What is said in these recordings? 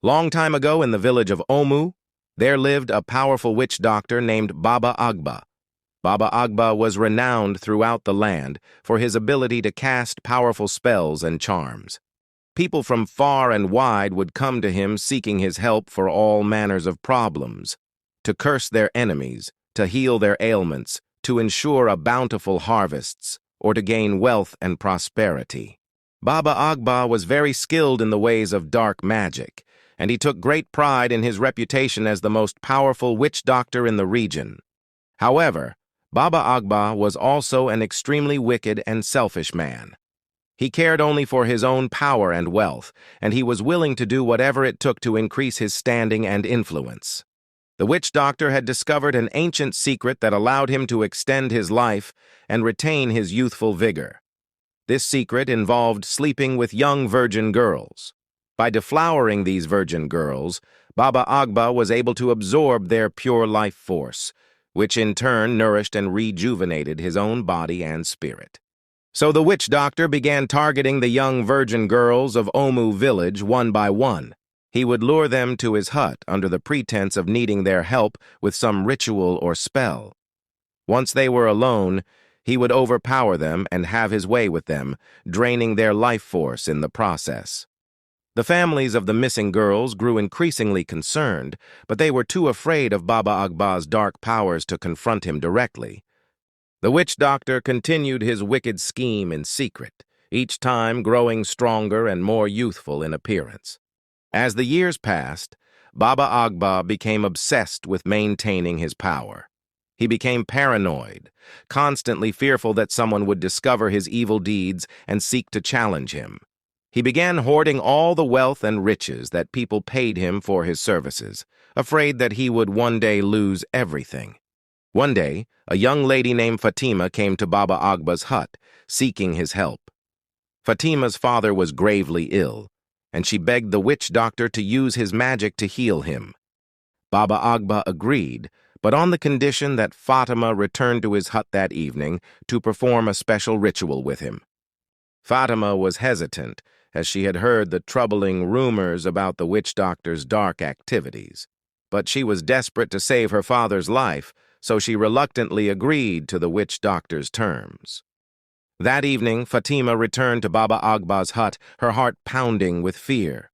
Long time ago in the village of Omu, there lived a powerful witch doctor named Baba Agba. Baba Agba was renowned throughout the land for his ability to cast powerful spells and charms. People from far and wide would come to him seeking his help for all manners of problems, to curse their enemies, to heal their ailments, to ensure a bountiful harvests, or to gain wealth and prosperity. Baba Agba was very skilled in the ways of dark magic, and he took great pride in his reputation as the most powerful witch doctor in the region. However, Baba Agba was also an extremely wicked and selfish man. He cared only for his own power and wealth, and he was willing to do whatever it took to increase his standing and influence. The witch doctor had discovered an ancient secret that allowed him to extend his life and retain his youthful vigor. This secret involved sleeping with young virgin girls. By deflowering these virgin girls, Baba Agba was able to absorb their pure life force, which in turn nourished and rejuvenated his own body and spirit. So the witch doctor began targeting the young virgin girls of Omu village one by one. He would lure them to his hut under the pretense of needing their help with some ritual or spell. Once they were alone, he would overpower them and have his way with them, draining their life force in the process. The families of the missing girls grew increasingly concerned, but they were too afraid of Baba Agba's dark powers to confront him directly. The witch doctor continued his wicked scheme in secret, each time growing stronger and more youthful in appearance. As the years passed, Baba Agba became obsessed with maintaining his power. He became paranoid, constantly fearful that someone would discover his evil deeds and seek to challenge him. He began hoarding all the wealth and riches that people paid him for his services, afraid that he would one day lose everything. One day, a young lady named Fatima came to Baba Agba's hut, seeking his help. Fatima's father was gravely ill, and she begged the witch doctor to use his magic to heal him. Baba Agba agreed, but on the condition that Fatima returned to his hut that evening to perform a special ritual with him. Fatima was hesitant, as she had heard the troubling rumors about the witch doctor's dark activities. But she was desperate to save her father's life, so she reluctantly agreed to the witch doctor's terms. That evening, Fatima returned to Baba Agba's hut, her heart pounding with fear.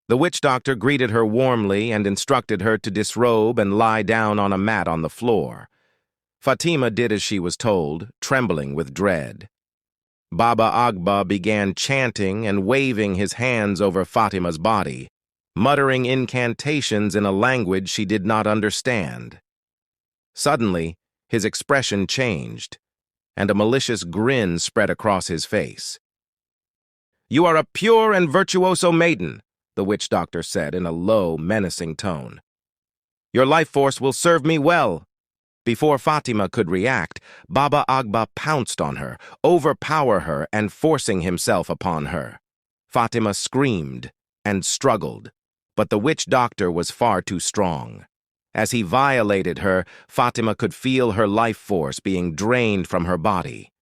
The witch doctor greeted her warmly and instructed her to disrobe and lie down on a mat on the floor. Fatima did as she was told, trembling with dread. Baba Agba began chanting and waving his hands over Fatima's body, muttering incantations in a language she did not understand. Suddenly, his expression changed, and a malicious grin spread across his face. "You are a pure and virtuoso maiden," the witch doctor said in a low, menacing tone. "Your life force will serve me well." Before Fatima could react, Baba Agba pounced on her, overpower her, and forcing himself upon her. Fatima screamed and struggled, but the witch doctor was far too strong. As he violated her, Fatima could feel her life force being drained from her body.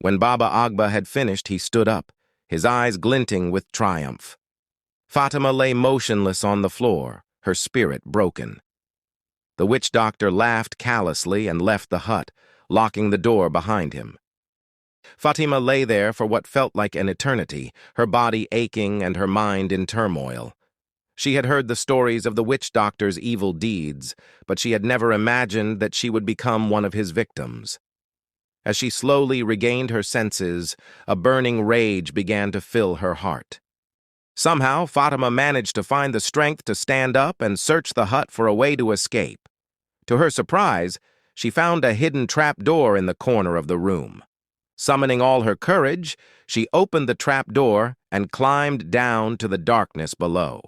When Baba Agba had finished, he stood up, his eyes glinting with triumph. Fatima lay motionless on the floor, her spirit broken. The witch doctor laughed callously and left the hut, locking the door behind him. Fatima lay there for what felt like an eternity, her body aching and her mind in turmoil. She had heard the stories of the witch doctor's evil deeds, but she had never imagined that she would become one of his victims. As she slowly regained her senses, a burning rage began to fill her heart. Somehow, Fatima managed to find the strength to stand up and search the hut for a way to escape. To her surprise, she found a hidden trapdoor in the corner of the room. Summoning all her courage, she opened the trapdoor and climbed down to the darkness below.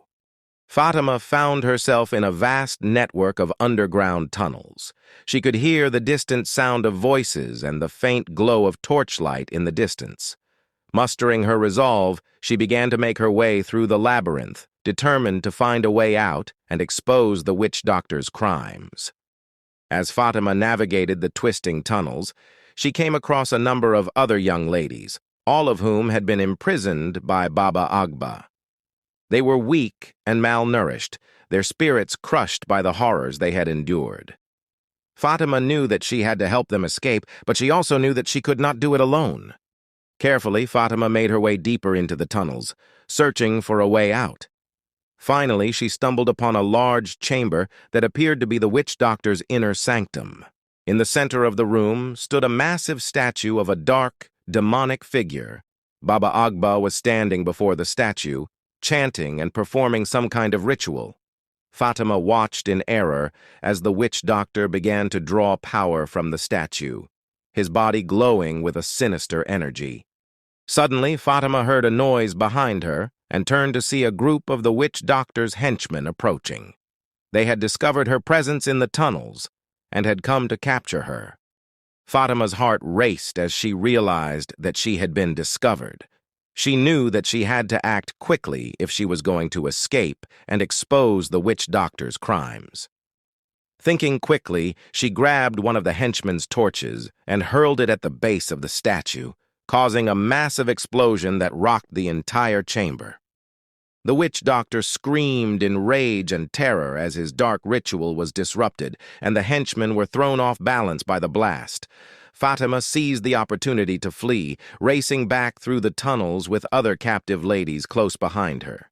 Fatima found herself in a vast network of underground tunnels. She could hear the distant sound of voices and the faint glow of torchlight in the distance. Mustering her resolve, she began to make her way through the labyrinth, determined to find a way out and expose the witch doctor's crimes. As Fatima navigated the twisting tunnels, she came across a number of other young ladies, all of whom had been imprisoned by Baba Agba. They were weak and malnourished, their spirits crushed by the horrors they had endured. Fatima knew that she had to help them escape, but she also knew that she could not do it alone. Carefully, Fatima made her way deeper into the tunnels, searching for a way out. Finally, she stumbled upon a large chamber that appeared to be the witch doctor's inner sanctum. In the center of the room stood a massive statue of a dark, demonic figure. Baba Agba was standing before the statue, chanting and performing some kind of ritual. Fatima watched in error as the witch doctor began to draw power from the statue, his body glowing with a sinister energy. Suddenly, Fatima heard a noise behind her and turned to see a group of the witch doctor's henchmen approaching. They had discovered her presence in the tunnels and had come to capture her. Fatima's heart raced as she realized that she had been discovered. She knew that she had to act quickly if she was going to escape and expose the witch doctor's crimes. Thinking quickly, she grabbed one of the henchmen's torches and hurled it at the base of the statue, causing a massive explosion that rocked the entire chamber. The witch doctor screamed in rage and terror as his dark ritual was disrupted, and the henchmen were thrown off balance by the blast. Fatima seized the opportunity to flee, racing back through the tunnels with other captive ladies close behind her.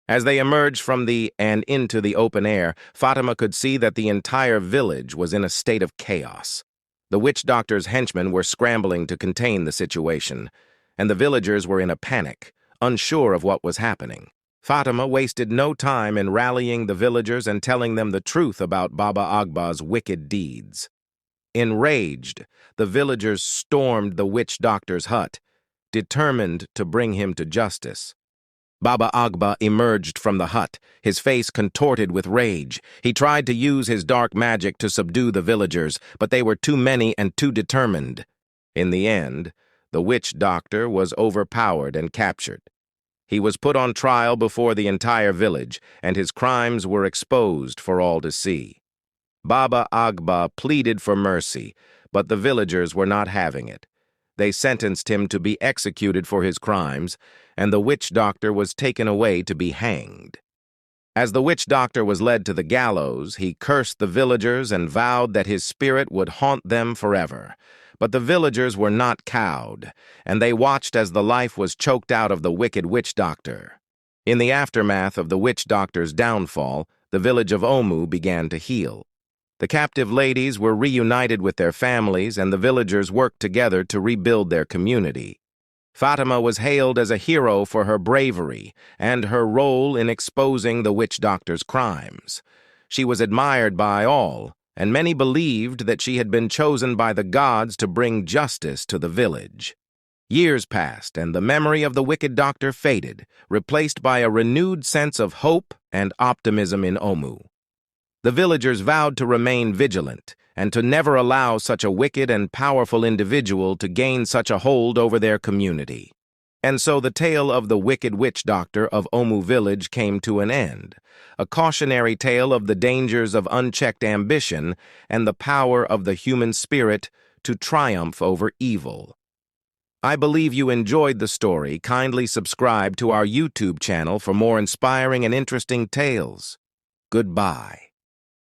As they emerged from and into the open air, Fatima could see that the entire village was in a state of chaos. The witch doctor's henchmen were scrambling to contain the situation, and the villagers were in a panic, unsure of what was happening. Fatima wasted no time in rallying the villagers and telling them the truth about Baba Agba's wicked deeds. Enraged, the villagers stormed the witch doctor's hut, determined to bring him to justice. Baba Agba emerged from the hut, his face contorted with rage. He tried to use his dark magic to subdue the villagers, but they were too many and too determined. In the end, the witch doctor was overpowered and captured. He was put on trial before the entire village, and his crimes were exposed for all to see. Baba Agba pleaded for mercy, but the villagers were not having it. They sentenced him to be executed for his crimes, and the witch doctor was taken away to be hanged. As the witch doctor was led to the gallows, he cursed the villagers and vowed that his spirit would haunt them forever. But the villagers were not cowed, and they watched as the life was choked out of the wicked witch doctor. In the aftermath of the witch doctor's downfall, the village of Omu began to heal. The captive ladies were reunited with their families, and the villagers worked together to rebuild their community. Fatima was hailed as a hero for her bravery and her role in exposing the witch doctor's crimes. She was admired by all, and many believed that she had been chosen by the gods to bring justice to the village. Years passed, and the memory of the wicked doctor faded, replaced by a renewed sense of hope and optimism in Omu. The villagers vowed to remain vigilant and to never allow such a wicked and powerful individual to gain such a hold over their community. And so the tale of the wicked witch doctor of Omu village came to an end, a cautionary tale of the dangers of unchecked ambition and the power of the human spirit to triumph over evil. I believe you enjoyed the story. Kindly subscribe to our YouTube channel for more inspiring and interesting tales. Goodbye.